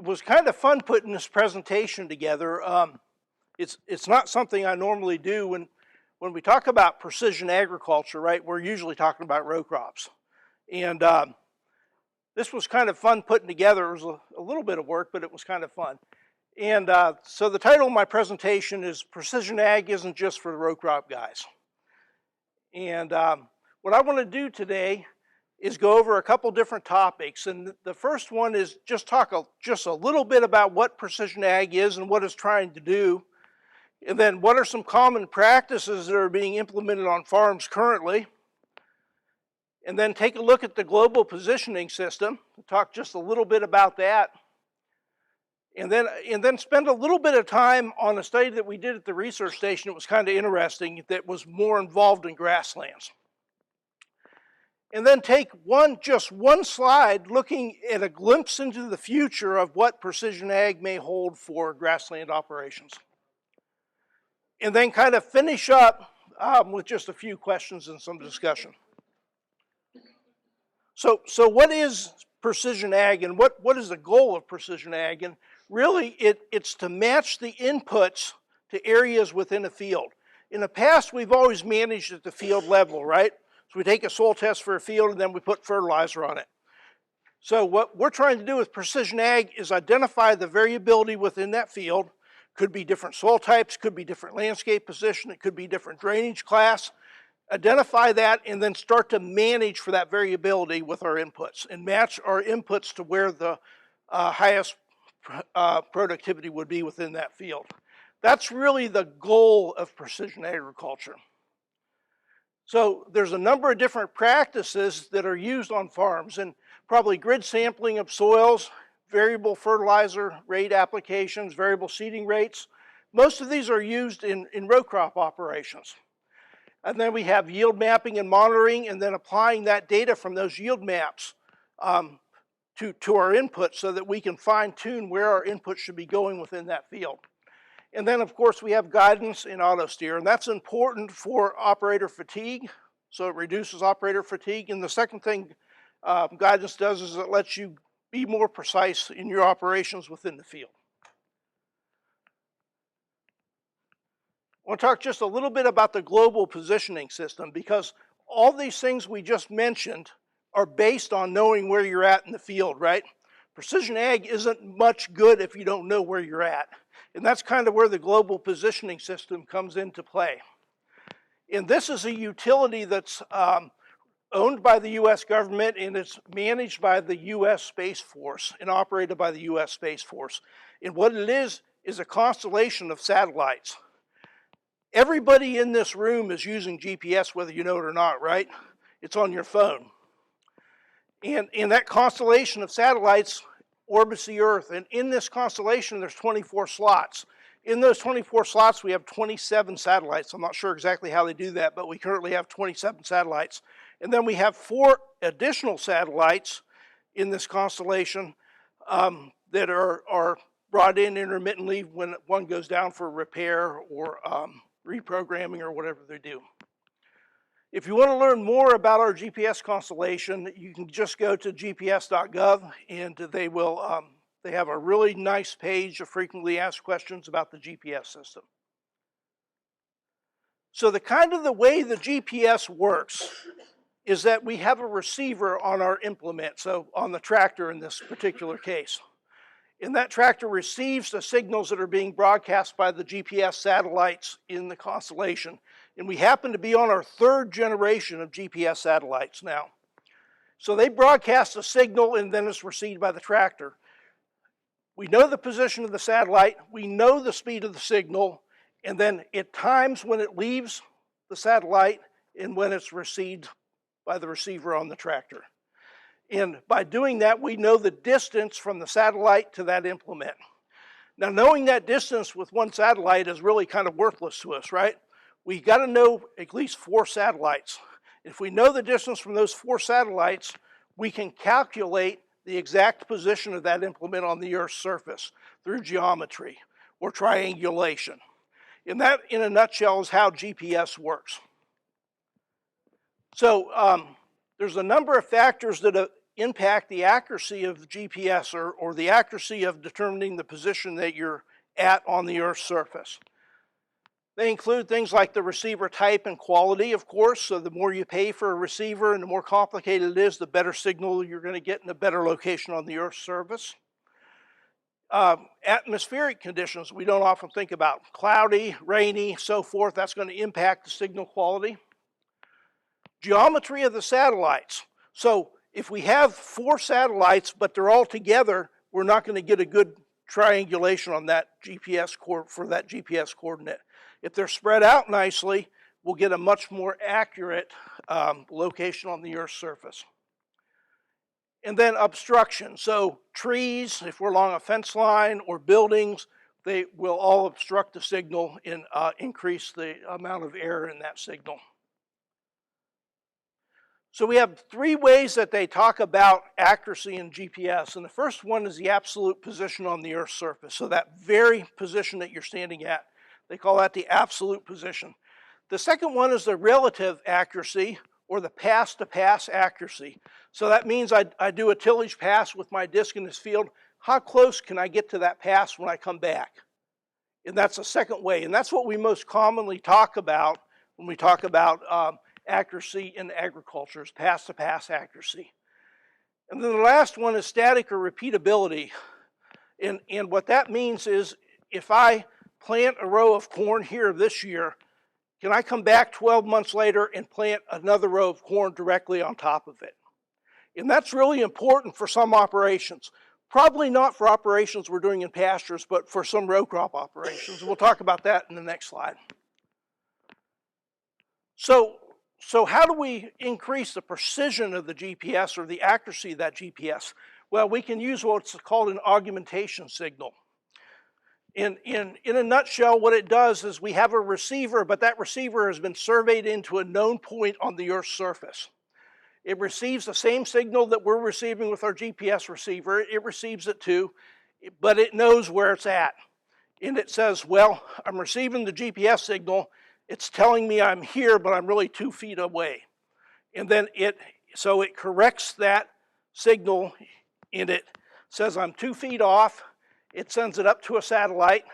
It was kind of fun putting this presentation together. It's not something I normally do. When we talk about precision agriculture, right, we're usually talking about row crops. And this was kind of fun putting together. It was a little bit of work, but it was kind of fun. And so the title of my presentation is Precision Ag Isn't Just for the Row Crop Guys. And what I want to do today is go over a couple different topics. And the first one is just talk just a little bit about what precision ag is and what it's trying to do. And then what are some common practices that are being implemented on farms currently. And then take a look at the global positioning system, talk just a little bit about that. And then spend a little bit of time on a study that we did at the research station. It was kind of interesting, that was more involved in grasslands. And then take just one slide looking at a glimpse into the future of what precision ag may hold for grassland operations. And then kind of finish up with just a few questions and some discussion. So what is precision ag, and what is the goal of precision ag? And really it's to match the inputs to areas within a field. In the past, we've always managed at the field level, right? So we take a soil test for a field and then we put fertilizer on it. So what we're trying to do with precision ag is identify the variability within that field. Could be different soil types, could be different landscape position, it could be different drainage class. Identify that and then start to manage for that variability with our inputs and match our inputs to where the highest productivity would be within that field. That's really the goal of precision agriculture. So there's a number of different practices that are used on farms, and probably grid sampling of soils, variable fertilizer rate applications, variable seeding rates. Most of these are used in row crop operations. And then we have yield mapping and monitoring, and then applying that data from those yield maps to our inputs so that we can fine tune where our inputs should be going within that field. And then, of course, we have guidance in auto steer, and that's important for operator fatigue, so it reduces operator fatigue. And the second thing guidance does is it lets you be more precise in your operations within the field. I want to talk just a little bit about the global positioning system, because all these things we just mentioned are based on knowing where you're at in the field, right? Precision ag isn't much good if you don't know where you're at. And that's kind of where the global positioning system comes into play. And this is a utility that's owned by the U.S. government, and it's managed by the U.S. Space Force and operated by the U.S. Space Force. And what it is a constellation of satellites. Everybody in this room is using GPS, whether you know it or not, right? It's on your phone. And that constellation of satellites orbits the Earth. And in this constellation, there's 24 slots. In those 24 slots, we have 27 satellites. I'm not sure exactly how they do that, but we currently have 27 satellites. And then we have 4 additional satellites in this constellation that are brought in intermittently when one goes down for repair or reprogramming or whatever they do. If you want to learn more about our GPS constellation, you can just go to gps.gov, and they have a really nice page of frequently asked questions about the GPS system. So the way the GPS works is that we have a receiver on our implement, so on the tractor in this particular case. And that tractor receives the signals that are being broadcast by the GPS satellites in the constellation. And we happen to be on our 3rd generation of GPS satellites now. So they broadcast a signal and then it's received by the tractor. We know the position of the satellite, we know the speed of the signal, and then it times when it leaves the satellite and when it's received by the receiver on the tractor. And by doing that, we know the distance from the satellite to that implement. Now, knowing that distance with one satellite is really kind of worthless to us, right? We got to know at least 4 satellites. If we know the distance from those 4 satellites, we can calculate the exact position of that implement on the Earth's surface through geometry or triangulation. And that, in a nutshell, is how GPS works. So there's a number of factors that impact the accuracy of the GPS or the accuracy of determining the position that you're at on the Earth's surface. They include things like the receiver type and quality, of course. So the more you pay for a receiver and the more complicated it is, the better signal you're going to get in a better location on the Earth's surface. Atmospheric conditions we don't often think about. Cloudy, rainy, so forth. That's going to impact the signal quality. Geometry of the satellites. So if we have 4 satellites, but they're all together, we're not going to get a good triangulation on that GPS for that GPS coordinate. If they're spread out nicely, we'll get a much more accurate location on the Earth's surface. And then obstruction. So trees, if we're along a fence line, or buildings, they will all obstruct the signal and increase the amount of error in that signal. So we have 3 ways that they talk about accuracy in GPS. And the first one is the absolute position on the Earth's surface. So that very position that you're standing at, they call that the absolute position. The second one is the relative accuracy, or the pass-to-pass accuracy. So that means I do a tillage pass with my disc in this field. How close can I get to that pass when I come back? And that's the second way. And that's what we most commonly talk about when we talk about accuracy in agriculture, is pass-to-pass accuracy. And then the last one is static or repeatability. And what that means is, if I plant a row of corn here this year, can I come back 12 months later and plant another row of corn directly on top of it? And that's really important for some operations. Probably not for operations we're doing in pastures, but for some row crop operations. And we'll talk about that in the next slide. So how do we increase the precision of the GPS, or the accuracy of that GPS? Well, we can use what's called an augmentation signal. In a nutshell, what it does is we have a receiver, but that receiver has been surveyed into a known point on the Earth's surface. It receives the same signal that we're receiving with our GPS receiver. It receives it too, but it knows where it's at. And it says, well, I'm receiving the GPS signal. It's telling me I'm here, but I'm really 2 feet away. And then it corrects that signal, and it says I'm 2 feet off. It sends it up to a satellite.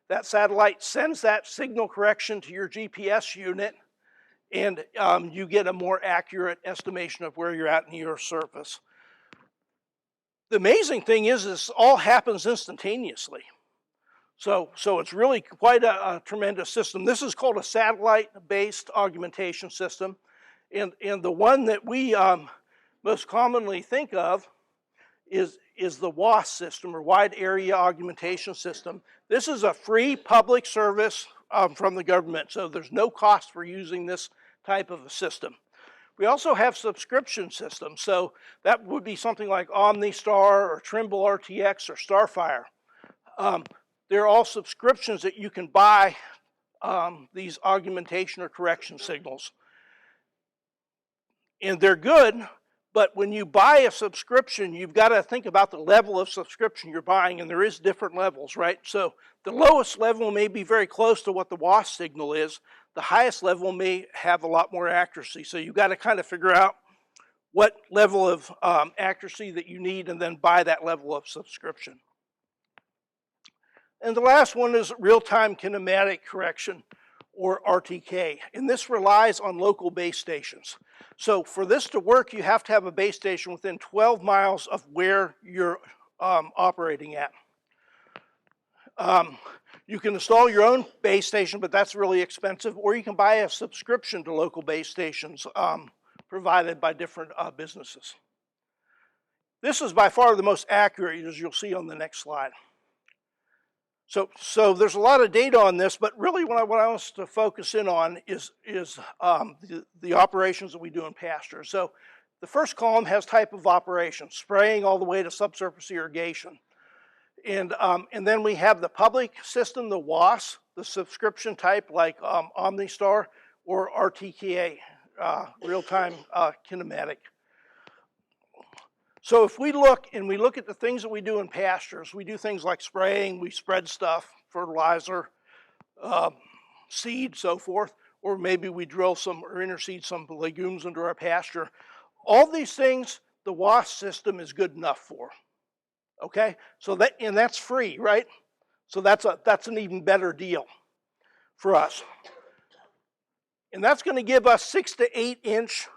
That satellite sends that signal correction to your GPS unit, and you get a more accurate estimation of where you're at in the Earth's surface. The amazing thing is this all happens instantaneously. So it's really quite a tremendous system. This is called a satellite-based augmentation system. And the one that we most commonly think of is the WAS system, or Wide Area Augmentation System. This is a free public service from the government, so there's no cost for using this type of a system. We also have subscription systems, so that would be something like OmniStar or Trimble RTX or Starfire. They're all subscriptions that you can buy these augmentation or correction signals. And they're good, but when you buy a subscription, you've got to think about the level of subscription you're buying, and there is different levels, right? So the lowest level may be very close to what the WAS signal is. The highest level may have a lot more accuracy. So you've got to kind of figure out what level of accuracy that you need, and then buy that level of subscription. And the last one is real-time kinematic correction, or RTK. And this relies on local base stations. So for this to work, you have to have a base station within 12 miles of where you're operating at. You can install your own base station, but that's really expensive, or you can buy a subscription to local base stations provided by different businesses. This is by far the most accurate, as you'll see on the next slide. So there's a lot of data on this, but really what I want us to focus in on is the operations that we do in pasture. So the first column has type of operation, spraying all the way to subsurface irrigation. And then we have the public system, the WAS, the subscription type like OmniStar, or RTKA, real-time kinematic. So if we look at the things that we do in pastures, we do things like spraying, we spread stuff, fertilizer, seed, so forth, or maybe we drill some or interseed some legumes into our pasture. All these things, the WASP system is good enough for. Okay, so that's free, right? So that's an even better deal for us. And that's going to give us 6 to 8 inch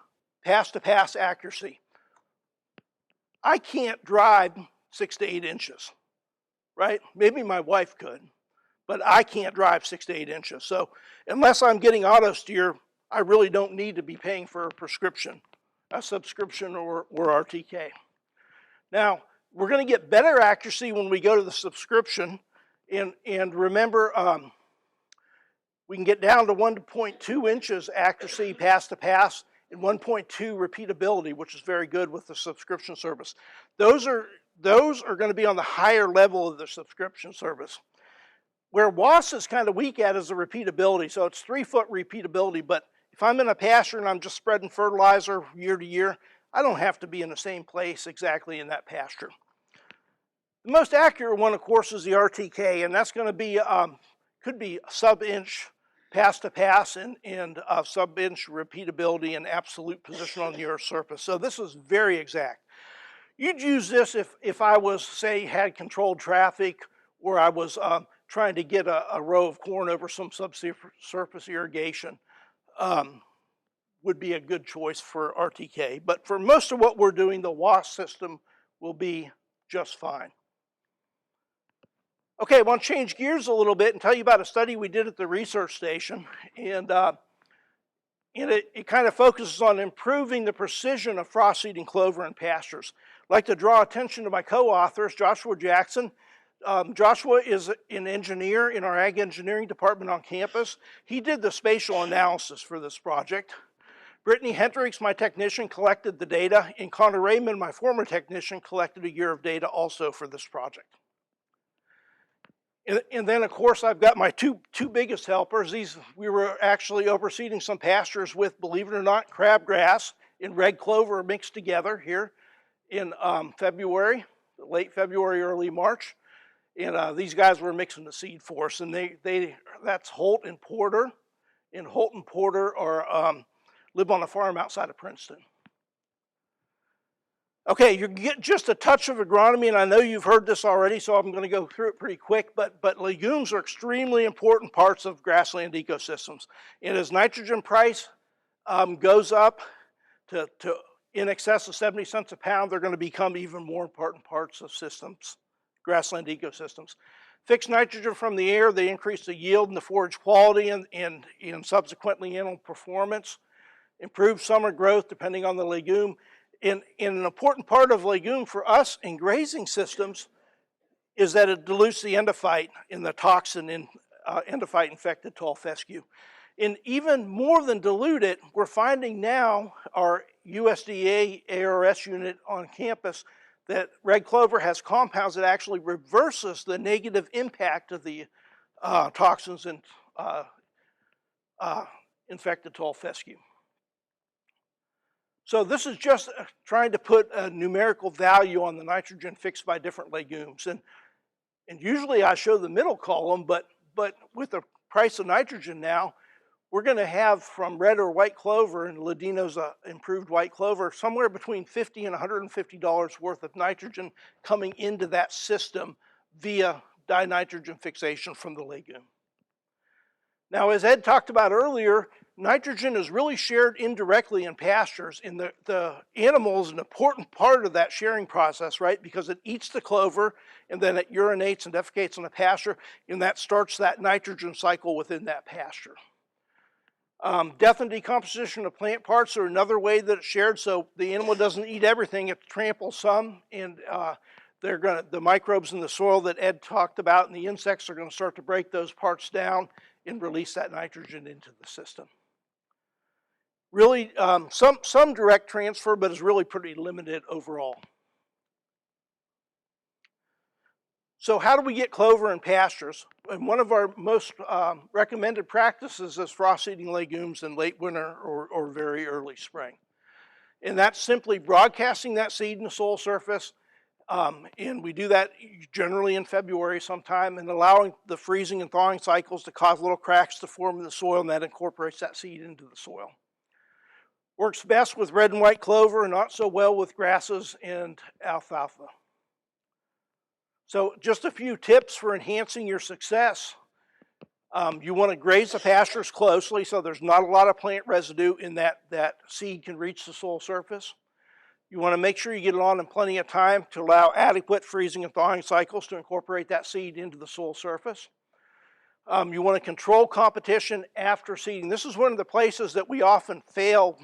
pass-to-pass accuracy. I can't drive 6 to 8 inches, right? Maybe my wife could, but I can't drive 6 to 8 inches. So unless I'm getting auto steer, I really don't need to be paying for a subscription or RTK. Now, we're going to get better accuracy when we go to the subscription. And remember, we can get down to 1.2 inches accuracy pass to pass and 1.2 repeatability, which is very good with the subscription service. Those are going to be on the higher level of the subscription service. Where WAS is kind of weak at is the repeatability. So it's 3-foot repeatability, but if I'm in a pasture and I'm just spreading fertilizer year to year, I don't have to be in the same place exactly in that pasture. The most accurate one, of course, is the RTK, and that's going to be, could be sub-inch pass-to-pass and sub-inch repeatability and absolute position on the Earth's surface. So this is very exact. You'd use this if I was, say, had controlled traffic, or I was trying to get a row of corn over some subsurface irrigation. Would be a good choice for RTK. But for most of what we're doing, the WAS system will be just fine. Okay, I want to change gears a little bit and tell you about a study we did at the research station. And it kind of focuses on improving the precision of frost seeding clover in pastures. I'd like to draw attention to my co-authors, Joshua Jackson. Joshua is an engineer in our ag engineering department on campus. He did the spatial analysis for this project. Brittany Hendricks, my technician, collected the data, and Connor Raymond, my former technician, collected a year of data also for this project. And then, of course, I've got my two biggest helpers. We were actually overseeding some pastures with, believe it or not, crabgrass and red clover mixed together here in February, late February, early March. And these guys were mixing the seed for us, and that's Holt and Porter. And Holt and Porter live on a farm outside of Princeton. Okay, you get just a touch of agronomy, and I know you've heard this already, so I'm going to go through it pretty quick, but legumes are extremely important parts of grassland ecosystems. And as nitrogen price goes up to in excess of 70 cents a pound, they're going to become even more important parts of systems, grassland ecosystems. Fixed nitrogen from the air, they increase the yield and the forage quality and subsequently animal performance. Improve summer growth depending on the legume. And an important part of legume for us in grazing systems is that it dilutes the endophyte in the toxin in endophyte infected tall fescue. And even more than dilute it, we're finding now our USDA ARS unit on campus that red clover has compounds that actually reverses the negative impact of the toxins in infected tall fescue. So this is just trying to put a numerical value on the nitrogen fixed by different legumes. And usually I show the middle column, but with the price of nitrogen now, we're going to have from red or white clover and Ladino's improved white clover, somewhere between $50 and $150 worth of nitrogen coming into that system via dinitrogen fixation from the legume. Now, as Ed talked about earlier, nitrogen is really shared indirectly in pastures, and the animal is an important part of that sharing process, right? Because it eats the clover, and then it urinates and defecates on the pasture, and that starts that nitrogen cycle within that pasture. Death and decomposition of plant parts are another way that it's shared, so the animal doesn't eat everything, it tramples some, and the microbes in the soil that Ed talked about and the insects are going to start to break those parts down and release that nitrogen into the system. Really, some direct transfer, but it's really pretty limited overall. So how do we get clover in pastures? And one of our most recommended practices is frost seeding legumes in late winter or very early spring. And that's simply broadcasting that seed in the soil surface. And we do that generally in February sometime, and allowing the freezing and thawing cycles to cause little cracks to form in the soil, and that incorporates that seed into the soil. Works best with red and white clover and not so well with grasses and alfalfa. So just a few tips for enhancing your success. You want to graze the pastures closely so there's not a lot of plant residue in that seed can reach the soil surface. You want to make sure you get it on in plenty of time to allow adequate freezing and thawing cycles to incorporate that seed into the soil surface. You want to control competition after seeding. This is one of the places that we often fail,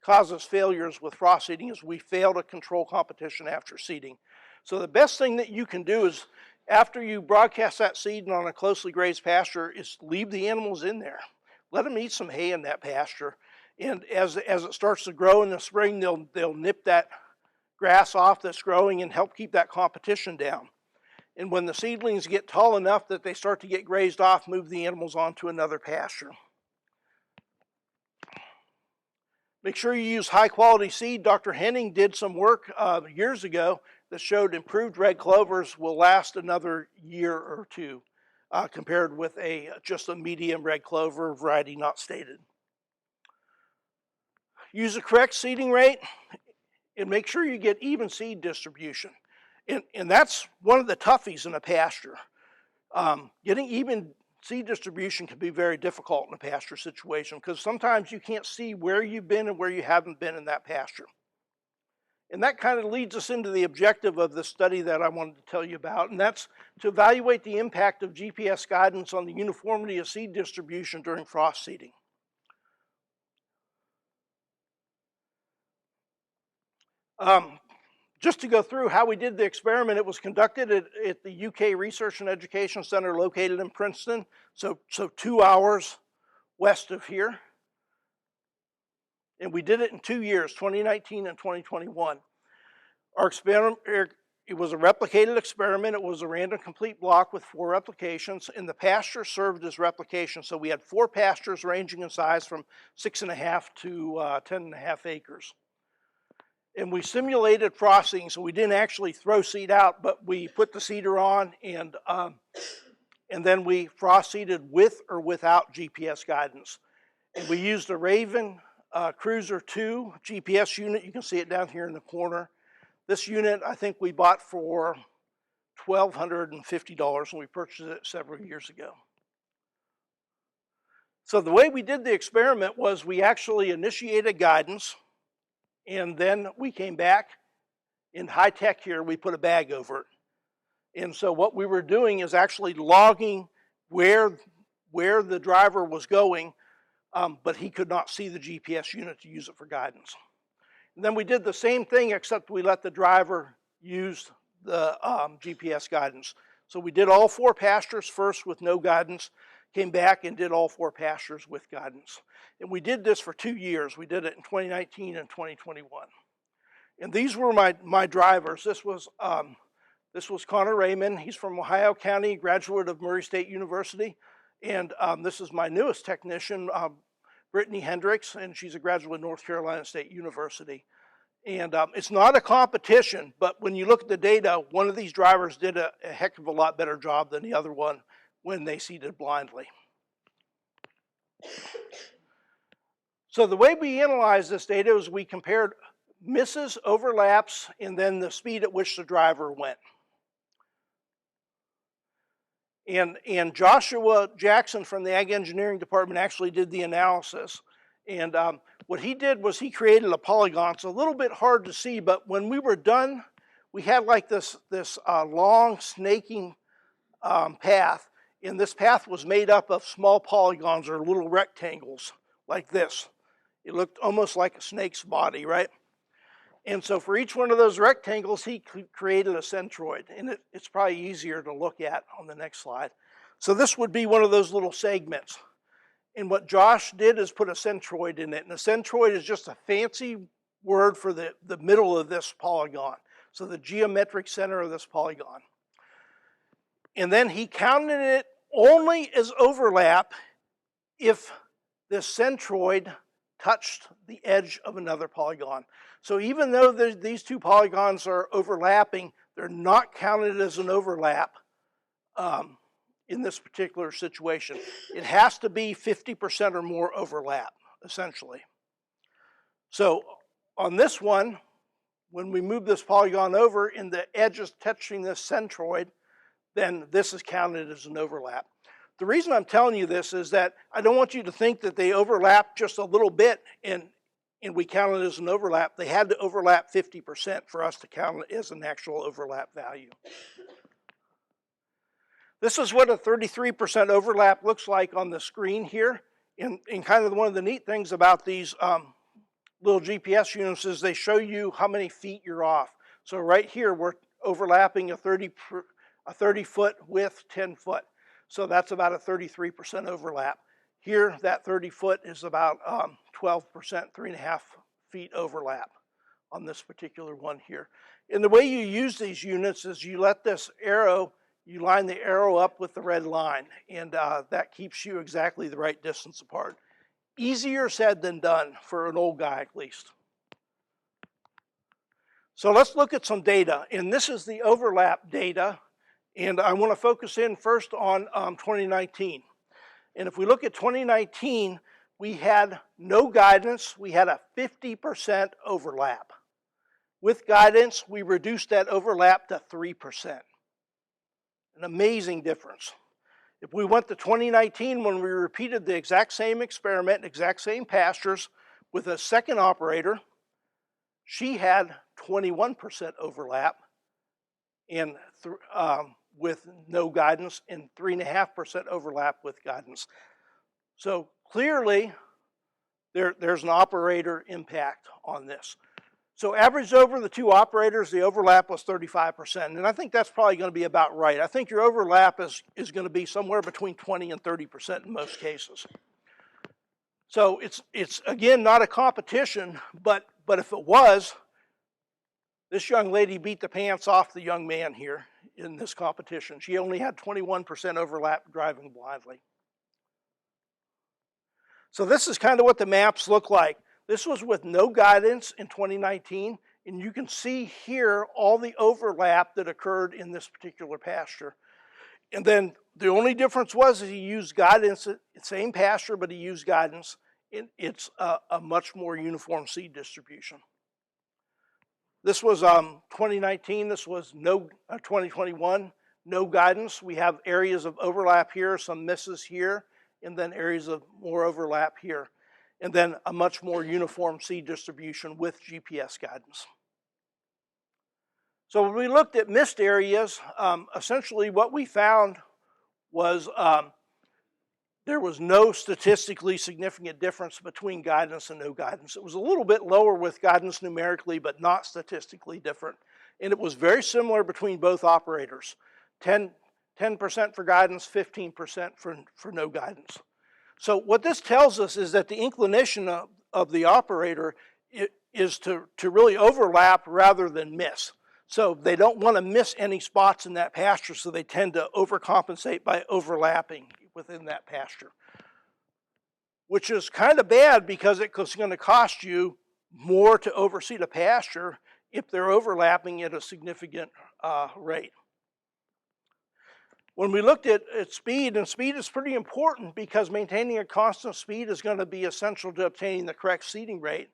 causes failures with frost seeding, is we fail to control competition after seeding. So the best thing that you can do is, after you broadcast that seed on a closely grazed pasture, is leave the animals in there. Let them eat some hay in that pasture. And as it starts to grow in the spring, they'll nip that grass off that's growing and help keep that competition down. And when the seedlings get tall enough that they start to get grazed off, move the animals onto another pasture. Make sure you use high quality seed. Dr. Henning did some work years ago that showed improved red clovers will last another year or two compared with just a medium red clover variety not stated. Use the correct seeding rate and make sure you get even seed distribution. And that's one of the toughies in a pasture. Getting even seed distribution can be very difficult in a pasture situation because sometimes you can't see where you've been and where you haven't been in that pasture. And that kind of leads us into the objective of the study that I wanted to tell you about, and that's to evaluate the impact of GPS guidance on the uniformity of seed distribution during frost seeding. Just to go through how we did the experiment, it was conducted at the UK Research and Education Center located in Princeton, so 2 hours west of here. And we did it in 2 years, 2019 and 2021. Our experiment, it was a replicated experiment. It was a random complete block with 4 replications, and the pasture served as replication. So we had 4 pastures ranging in size from 6.5 to 10.5 acres. And we simulated frosting, so we didn't actually throw seed out, but we put the seeder on and then we frost seeded with or without GPS guidance. And we used a Raven Cruiser 2 GPS unit. You can see it down here in the corner. This unit I think we bought for $1,250 when we purchased it several years ago. So the way we did the experiment was we actually initiated guidance, and then we came back. In high tech here, we put a bag over it. And so what we were doing is actually logging where the driver was going, but he could not see the GPS unit to use it for guidance. And then we did the same thing, except we let the driver use the GPS guidance. So we did all 4 pastures first with no guidance, came back and did all 4 pastures with guidance. And we did this for 2 years. We did it in 2019 and 2021. And these were my drivers. This was Connor Raymond. He's from Ohio County, graduate of Murray State University. And this is my newest technician, Brittany Hendricks, and she's a graduate of North Carolina State University. And it's not a competition, but when you look at the data, one of these drivers did a heck of a lot better job than the other one when they seeded blindly. So the way we analyzed this data is we compared misses, overlaps, and then the speed at which the driver went. And Joshua Jackson from the Ag Engineering Department actually did the analysis. And what he did was he created a polygon. It's a little bit hard to see, but when we were done, we had like this long snaking path. And this path was made up of small polygons or little rectangles like this. It looked almost like a snake's body, right? And so for each one of those rectangles, he created a centroid. And it's probably easier to look at on the next slide. So this would be one of those little segments. And what Josh did is put a centroid in it. And a centroid is just a fancy word for the middle of this polygon. So the geometric center of this polygon. And then he counted it only as overlap if this centroid touched the edge of another polygon. So even though these 2 polygons are overlapping, they're not counted as an overlap in this particular situation. It has to be 50% or more overlap, essentially. So on this one, when we move this polygon over and the edge is touching this centroid, then this is counted as an overlap. The reason I'm telling you this is that I don't want you to think that they overlap just a little bit and we count it as an overlap. They had to overlap 50% for us to count it as an actual overlap value. This is what a 33% overlap looks like on the screen here. And kind of one of the neat things about these little GPS units is they show you how many feet you're off. So right here we're overlapping a 30 foot width, 10 foot. So that's about a 33% overlap. Here that 30 foot is about 12%, 3.5 feet overlap on this particular one here. And the way you use these units is you let this arrow, you line the arrow up with the red line, and that keeps you exactly the right distance apart. Easier said than done for an old guy at least. So let's look at some data, and this is the overlap data, and I want to focus in first on 2019. And if we look at 2019, we had no guidance, we had a 50% overlap. With guidance, we reduced that overlap to 3%. An amazing difference. If we went to 2019 when we repeated the exact same experiment, exact same pastures with a second operator, she had 21% overlap and with no guidance and 3.5% overlap with guidance. So clearly there's an operator impact on this. So averaged over the two operators, the overlap was 35%, and I think that's probably going to be about right. I think your overlap is going to be somewhere between 20 and 30% in most cases. So it's again not a competition, but if it was, this young lady beat the pants off the young man here in this competition. She only had 21% overlap driving blindly. So this is kind of what the maps look like. This was with no guidance in 2019, and you can see here all the overlap that occurred in this particular pasture. And then the only difference was he used guidance, same pasture, but he used guidance. It's a much more uniform seed distribution. This was 2019, this was 2021, no guidance. We have areas of overlap here, some misses here, and then areas of more overlap here. And then a much more uniform seed distribution with GPS guidance. So when we looked at missed areas, essentially what we found was there was no statistically significant difference between guidance and no guidance. It was a little bit lower with guidance numerically, but not statistically different. And it was very similar between both operators. 10% for guidance, 15% for no guidance. So what this tells us is that the inclination of the operator is to really overlap rather than miss. So they don't want to miss any spots in that pasture, so they tend to overcompensate by overlapping within that pasture. Which is kind of bad because it's going to cost you more to overseed a pasture if they're overlapping at a significant rate. When we looked at speed, and speed is pretty important because maintaining a constant speed is going to be essential to obtaining the correct seeding rate.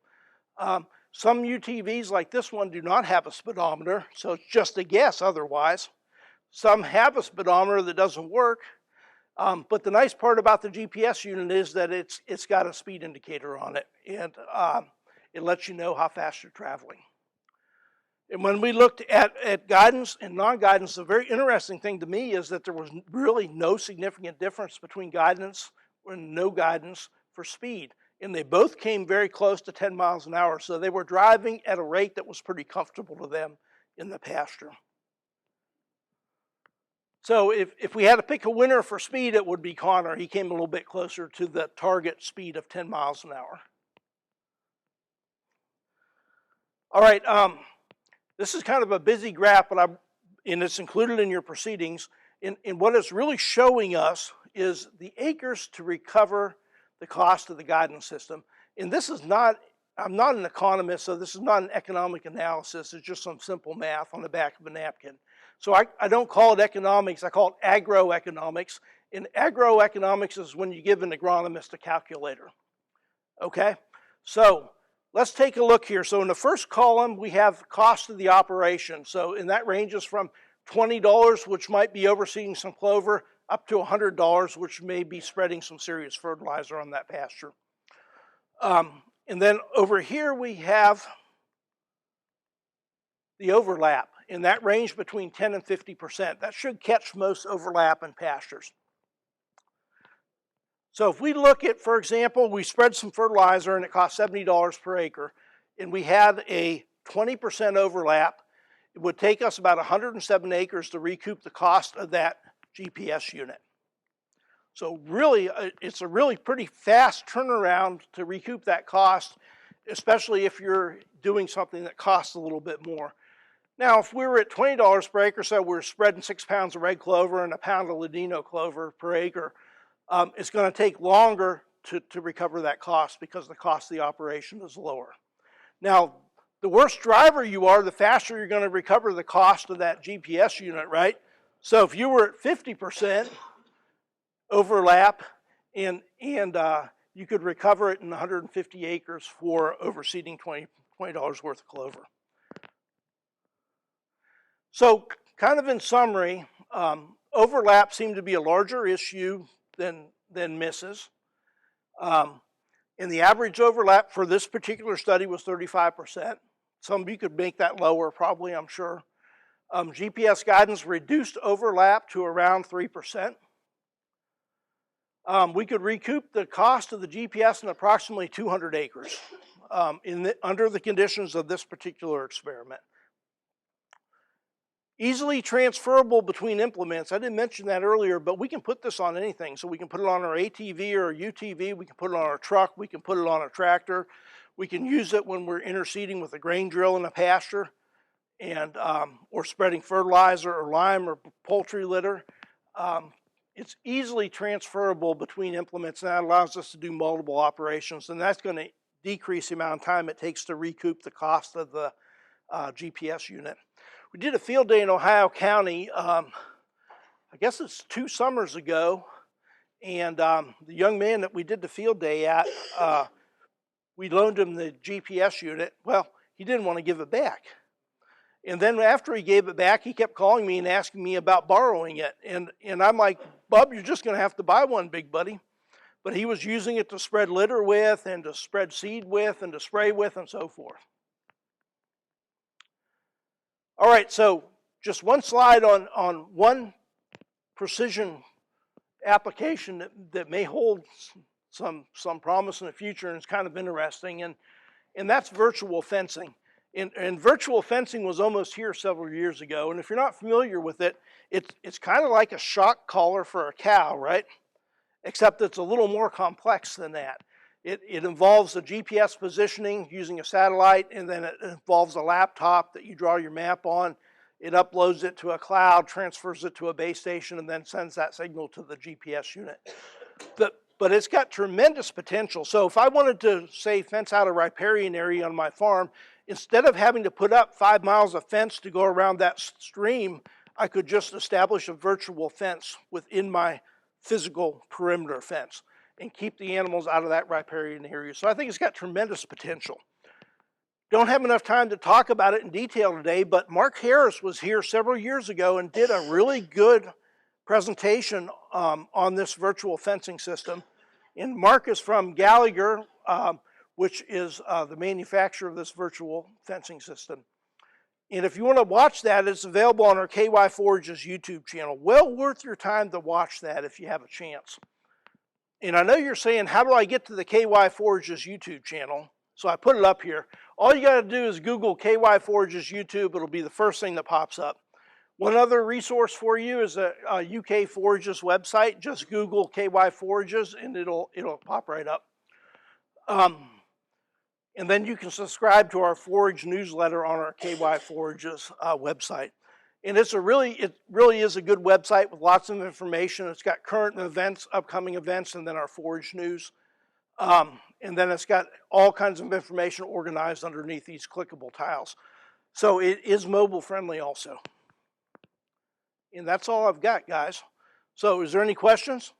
Some UTVs like this one do not have a speedometer, so it's just a guess otherwise. Some have a speedometer that doesn't work, but the nice part about the GPS unit is that it's got a speed indicator on it, and it lets you know how fast you're traveling. And when we looked at guidance and non-guidance, the very interesting thing to me is that there was really no significant difference between guidance and no guidance for speed. And they both came very close to 10 miles an hour, so they were driving at a rate that was pretty comfortable to them in the pasture. So if we had to pick a winner for speed, it would be Connor. He came a little bit closer to the target speed of 10 miles an hour. All right. This is kind of a busy graph, and it's included in your proceedings. And what it's really showing us is the acres to recover the cost of the guidance system. And this is not, I'm not an economist, so this is not an economic analysis. It's just some simple math on the back of a napkin. So I don't call it economics, I call it agroeconomics. And agroeconomics is when you give an agronomist a calculator. Okay? So let's take a look here. So in the first column, we have cost of the operation. So, and that ranges from $20, which might be overseeding some clover, up to $100, which may be spreading some serious fertilizer on that pasture. And then over here we have the overlap, and that range between 10 and 50%. That should catch most overlap in pastures. So if we look at, for example, we spread some fertilizer and it cost $70 per acre, and we had a 20% overlap, it would take us about 107 acres to recoup the cost of that GPS unit. So really, it's a really pretty fast turnaround to recoup that cost, especially if you're doing something that costs a little bit more. Now, if we were at $20 per acre, so we're spreading 6 pounds of red clover and a pound of ladino clover per acre, it's going to take longer to recover that cost because the cost of the operation is lower. Now, the worse driver you are, the faster you're going to recover the cost of that GPS unit, right? So if you were at 50%, overlap, and you could recover it in 150 acres for overseeding $20 worth of clover. So kind of in summary, overlap seemed to be a larger issue than misses. And the average overlap for this particular study was 35%. Some of you could make that lower probably, I'm sure. GPS guidance reduced overlap to around 3%. We could recoup the cost of the GPS in approximately 200 acres under the conditions of this particular experiment. Easily transferable between implements. I didn't mention that earlier, but we can put this on anything. So we can put it on our ATV or UTV, we can put it on our truck, we can put it on a tractor. We can use it when we're interseeding with a grain drill in a pasture, and or spreading fertilizer or lime or poultry litter. It's easily transferable between implements, and that allows us to do multiple operations, and that's going to decrease the amount of time it takes to recoup the cost of the GPS unit. We did a field day in Ohio County, I guess it's 2 summers ago, and the young man that we did the field day at, we loaned him the GPS unit. Well, he didn't want to give it back. And then after he gave it back, he kept calling me and asking me about borrowing it. And I'm like, Bub, you're just going to have to buy one, big buddy. But he was using it to spread litter with, and to spread seed with, and to spray with, and so forth. All right, so just one slide on one precision application that may hold some promise in the future, and it's kind of interesting, and that's virtual fencing. And virtual fencing was almost here several years ago, and if you're not familiar with it, it's kind of like a shock collar for a cow, right? Except it's a little more complex than that. It involves the GPS positioning using a satellite, and then it involves a laptop that you draw your map on. It uploads it to a cloud, transfers it to a base station, and then sends that signal to the GPS unit. But it's got tremendous potential. So if I wanted to, say, fence out a riparian area on my farm, instead of having to put up 5 miles of fence to go around that stream, I could just establish a virtual fence within my physical perimeter fence and keep the animals out of that riparian area. So I think it's got tremendous potential. Don't have enough time to talk about it in detail today, but Mark Harris was here several years ago and did a really good presentation on this virtual fencing system. And Mark is from Gallagher, which is the manufacturer of this virtual fencing system. And if you want to watch that, it's available on our KY Forage's YouTube channel. Well worth your time to watch that if you have a chance. And I know you're saying, how do I get to the KY Forage's YouTube channel? So I put it up here. All you got to do is Google KY Forage's YouTube. It'll be the first thing that pops up. One other resource for you is a UK Forage's website. Just Google KY Forage's and it'll pop right up. And then you can subscribe to our forage newsletter on our KY Forage's website. And it really is a good website with lots of information. It's got current events, upcoming events, and then our forage news. And then it's got all kinds of information organized underneath these clickable tiles. So it is mobile friendly also. And that's all I've got, guys. So is there any questions?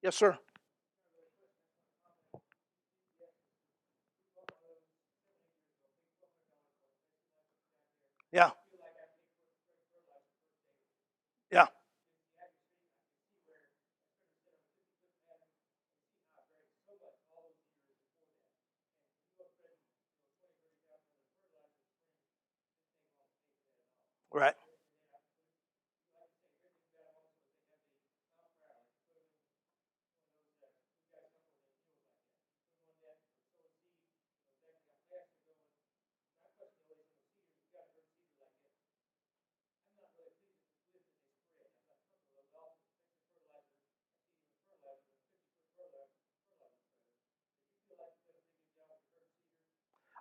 Yes, sir. Yeah. Yeah. Right.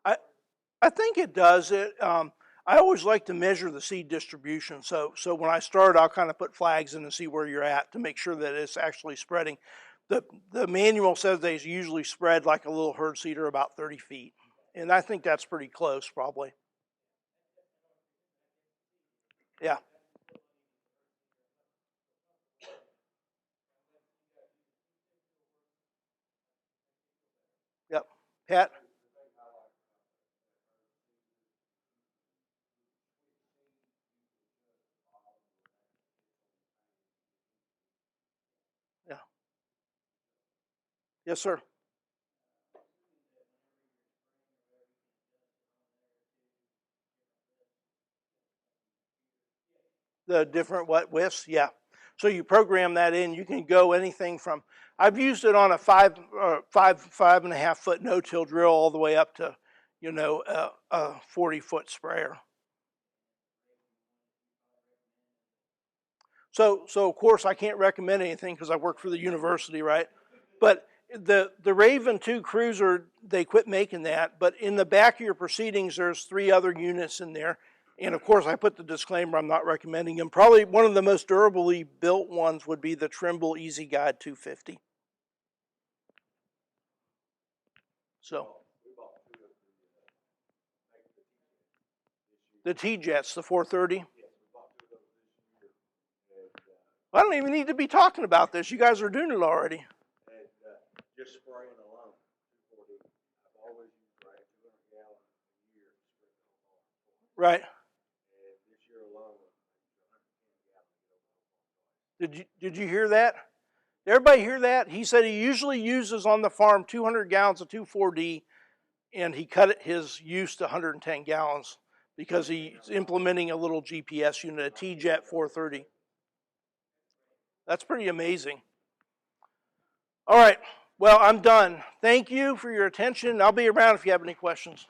I I think it does. I always like to measure the seed distribution. So when I start, I'll kind of put flags in and see where you're at to make sure that it's actually spreading. The the manual says they usually spread like a little herd seeder about 30 feet, and I think that's pretty close, probably. Yeah. Yep. Pat. Yeah. Yes, sir. The different what widths, yeah. So you program that in. You can go anything from. I've used it on a five and a half foot no-till drill all the way up to, a 40-foot sprayer. So of course I can't recommend anything because I work for the university, right? But the Raven 2 Cruiser, they quit making that. But in the back of your proceedings, there's 3 other units in there. And of course, I put the disclaimer, I'm not recommending them. Probably one of the most durably built ones would be the Trimble Easy Guide 250. So the T-Jets, the 430. I don't even need to be talking about this. You guys are doing it already. Just spraying alone, 240. I've always used right 200 gallons a year to spray the whole farm. Right. And this year alone, I used 110 gallons to get over the whole farm. Did you hear that? Everybody hear that? He said he usually uses on the farm 200 gallons of 2,4-D, and he cut his use to 110 gallons because he's implementing a little GPS unit, a T-Jet 430. That's pretty amazing. All right. Well, I'm done. Thank you for your attention. I'll be around if you have any questions.